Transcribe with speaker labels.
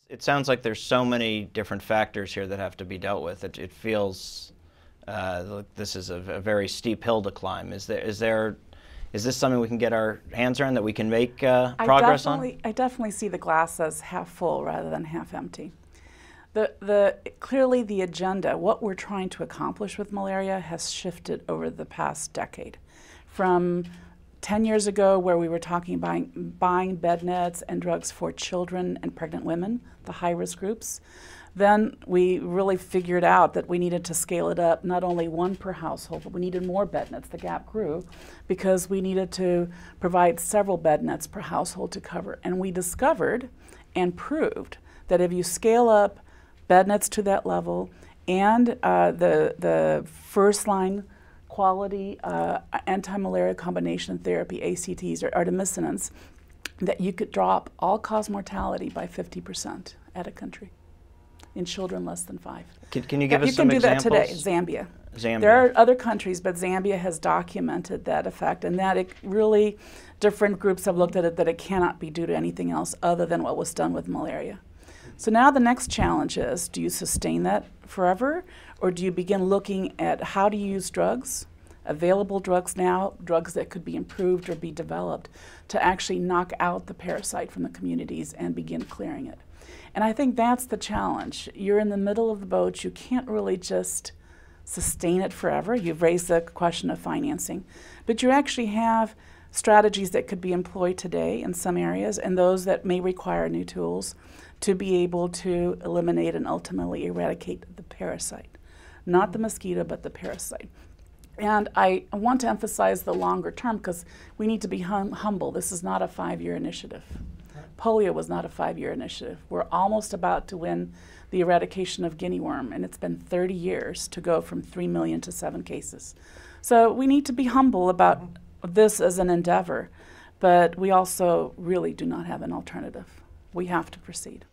Speaker 1: It sounds like there's so many different factors here that have to be dealt with. It feels like this is a very steep hill to climb. Is this something we can get our hands around, that we can make progress on?
Speaker 2: I definitely see the glass as half full rather than half empty. Clearly the agenda, what we're trying to accomplish with malaria, has shifted over the past decade. From 10 years ago, where we were talking about buying bed nets and drugs for children and pregnant women, the high-risk groups, then we really figured out that we needed to scale it up, not only one per household, but we needed more bed nets. The gap grew because we needed to provide several bed nets per household to cover. And we discovered and proved that if you scale up bed nets to that level and the first-line quality anti-malaria combination therapy, ACTs or artemisinin, that you could drop all-cause mortality by 50% at a country in children less than 5.
Speaker 1: Can you give us some examples?
Speaker 2: You can do that today. Zambia. There are other countries, but Zambia has documented that effect, and that it really, different groups have looked at it that it cannot be due to anything else other than what was done with malaria. So now the next challenge is, do you sustain that forever, or do you begin looking at how to use drugs, available drugs now, drugs that could be improved or be developed, to actually knock out the parasite from the communities and begin clearing it? And I think that's the challenge. You're in the middle of the boat. You can't really just sustain it forever. You've raised the question of financing. But you actually have strategies that could be employed today in some areas, and those that may require new tools to be able to eliminate and ultimately eradicate the parasite. Not the mosquito, but the parasite. And I want to emphasize the longer term, because we need to be humble. This is not a 5-year initiative. Polio was not a 5-year initiative. We're almost about to win the eradication of guinea worm, and it's been 30 years to go from 3 million to 7 cases. So we need to be humble about this as an endeavor, but we also really do not have an alternative. We have to proceed.